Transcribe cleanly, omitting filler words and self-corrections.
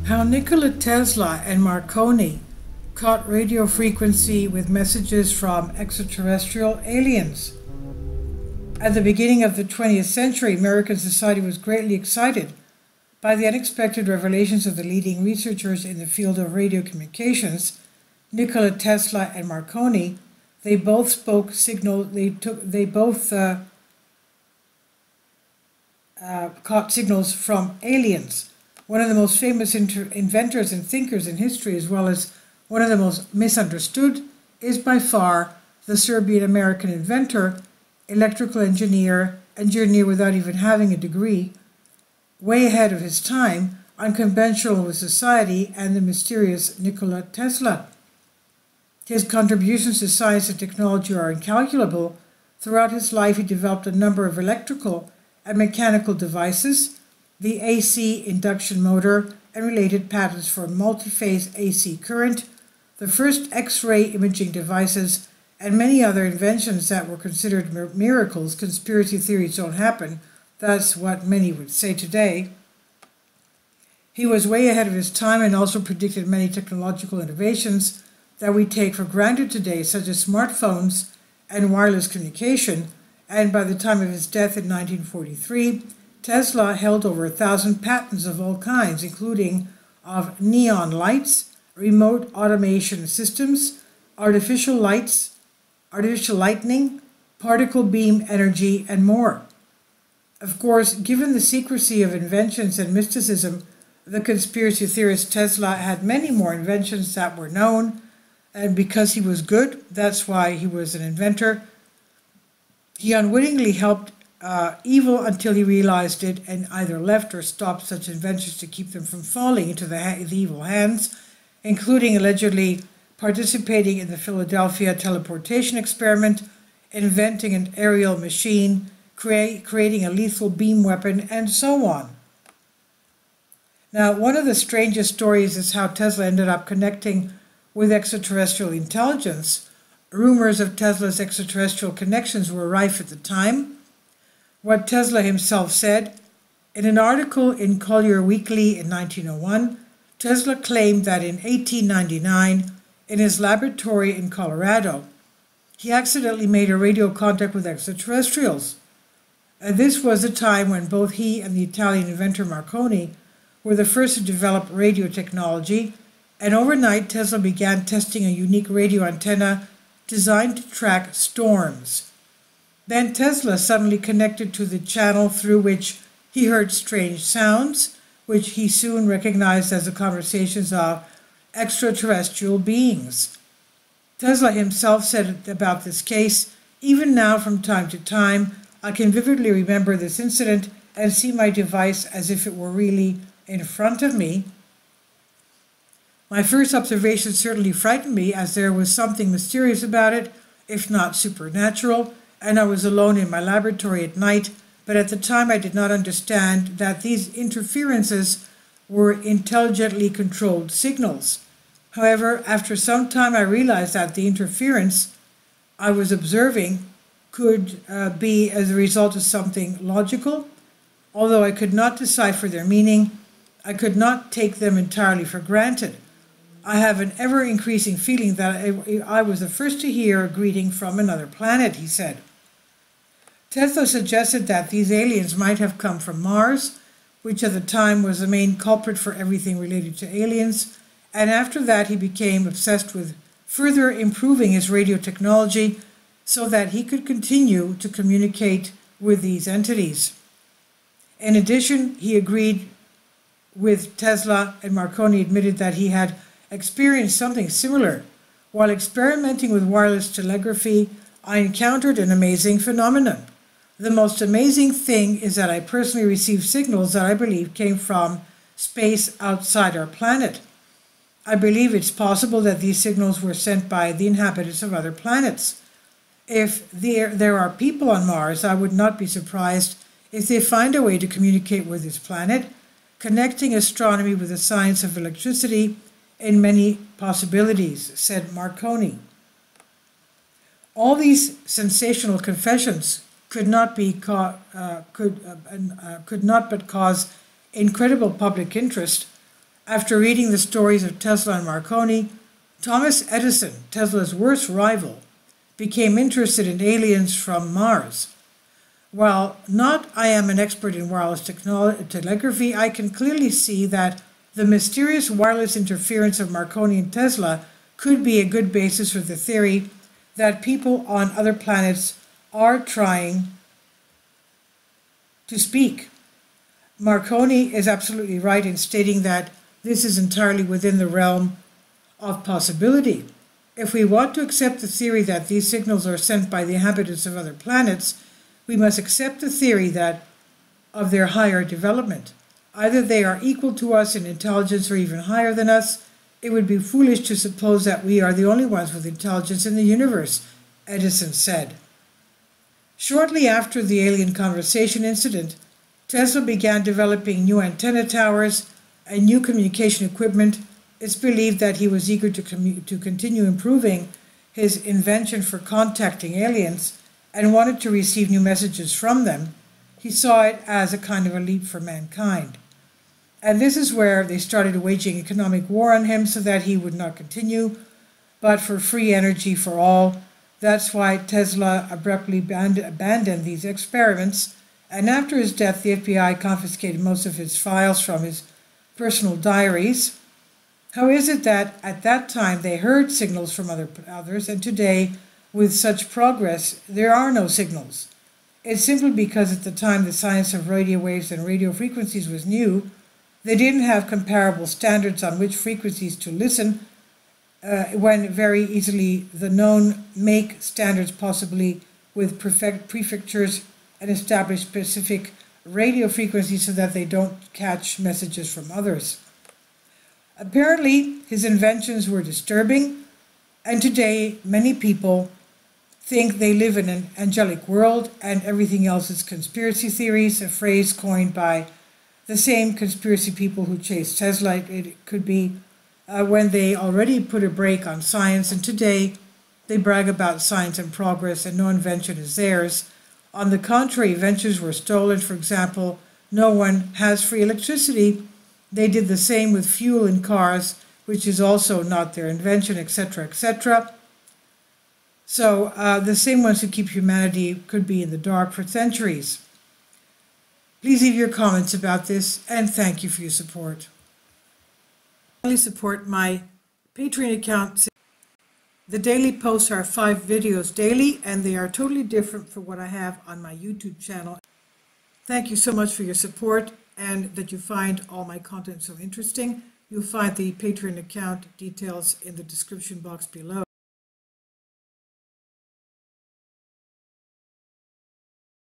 How Nikola Tesla and Marconi caught radio frequency with messages from extraterrestrial aliens. At the beginning of the 20th century, American society was greatly excited by the unexpected revelations of the leading researchers in the field of radio communications, Nikola Tesla and Marconi. They both spoke signal. They both caught signals from aliens. One of the most famous inventors and thinkers in history, as well as one of the most misunderstood, is by far the Serbian American inventor, electrical engineer without even having a degree, way ahead of his time, unconventional with society, and the mysterious Nikola Tesla. His contributions to science and technology are incalculable. Throughout his life, he developed a number of electrical and mechanical devices, the AC induction motor, and related patents for multi-phase AC current, the first X-ray imaging devices, and many other inventions that were considered miracles. Conspiracy theories don't happen. That's what many would say today. He was way ahead of his time and also predicted many technological innovations that we take for granted today, such as smartphones and wireless communication. And by the time of his death in 1943, Tesla held over 1,000 patents of all kinds, including of neon lights, remote automation systems, artificial lights, artificial lightning, particle beam energy, and more. Of course, given the secrecy of inventions and mysticism, the conspiracy theorist Tesla had many more inventions that were known, and because he was good, that's why he was an inventor. He unwittingly helped evil until he realized it and either left or stopped such inventions to keep them from falling into the evil hands, including allegedly participating in the Philadelphia teleportation experiment, inventing an aerial machine, creating a lethal beam weapon, and so on. Now, one of the strangest stories is how Tesla ended up connecting with extraterrestrial intelligence. Rumors of Tesla's extraterrestrial connections were rife at the time. What Tesla himself said, in an article in Collier Weekly in 1901, Tesla claimed that in 1899, in his laboratory in Colorado, he accidentally made a radio contact with extraterrestrials. This was a time when both he and the Italian inventor Marconi were the first to develop radio technology, and overnight Tesla began testing a unique radio antenna designed to track storms. Then Tesla suddenly connected to the channel through which he heard strange sounds, which he soon recognized as the conversations of extraterrestrial beings. Tesla himself said about this case, "Even now, from time to time, I can vividly remember this incident and see my device as if it were really in front of me. My first observation certainly frightened me, as there was something mysterious about it, if not supernatural, and I was alone in my laboratory at night, but at the time I did not understand that these interferences were intelligently controlled signals. However, after some time I realized that the interference I was observing could be as a result of something logical. Although I could not decipher their meaning, I could not take them entirely for granted. I have an ever-increasing feeling that I was the first to hear a greeting from another planet," he said. Tesla suggested that these aliens might have come from Mars, which at the time was the main culprit for everything related to aliens, and after that he became obsessed with further improving his radio technology so that he could continue to communicate with these entities. In addition, he agreed with Tesla, and Marconi admitted that he had experienced something similar. While experimenting with wireless telegraphy, I encountered an amazing phenomenon. The most amazing thing is that I personally received signals that I believe came from space outside our planet. I believe it's possible that these signals were sent by the inhabitants of other planets. If there are people on Mars, I would not be surprised if they find a way to communicate with this planet, connecting astronomy with the science of electricity in many possibilities," said Marconi. All these sensational confessions could not but cause incredible public interest, After reading the stories of Tesla and Marconi, Thomas Edison, Tesla's worst rival, became interested in aliens from Mars. While not I am an expert in wireless telegraphy, I can clearly see that the mysterious wireless interference of Marconi and Tesla could be a good basis for the theory that people on other planets are trying to speak. Marconi is absolutely right in stating that this is entirely within the realm of possibility. If we want to accept the theory that these signals are sent by the inhabitants of other planets, we must accept the theory that of their higher development. Either they are equal to us in intelligence or even higher than us. It would be foolish to suppose that we are the only ones with intelligence in the universe, Edison said. Shortly after the alien conversation incident, Tesla began developing new antenna towers and new communication equipment. It's believed that he was eager to continue improving his invention for contacting aliens and wanted to receive new messages from them. He saw it as a kind of a leap for mankind. And this is where they started waging economic war on him so that he would not continue, but for free energy for all. That's why Tesla abruptly abandoned these experiments, and after his death, the FBI confiscated most of his files from his personal diaries. How is it that at that time they heard signals from others, and today, with such progress, there are no signals? It's simply because at the time the science of radio waves and radio frequencies was new. They didn't have comparable standards on which frequencies to listen, when very easily the known make standards possibly with prefectures and establish specific radio frequencies so that they don't catch messages from others. Apparently, his inventions were disturbing, and today many people think they live in an angelic world and everything else is conspiracy theories, a phrase coined by the same conspiracy people who chased Tesla. It could be when they already put a brake on science, and today they brag about science and progress and no invention is theirs. On the contrary, inventions were stolen. For example, no one has free electricity. They did the same with fuel in cars, which is also not their invention, etc., etc. So the same ones who keep humanity could be in the dark for centuries. Please leave your comments about this, and thank you for your support. Please support my Patreon account. The daily posts are 5 videos daily, and they are totally different from what I have on my YouTube channel. Thank you so much for your support and that you find all my content so interesting. You'll find the Patreon account details in the description box below.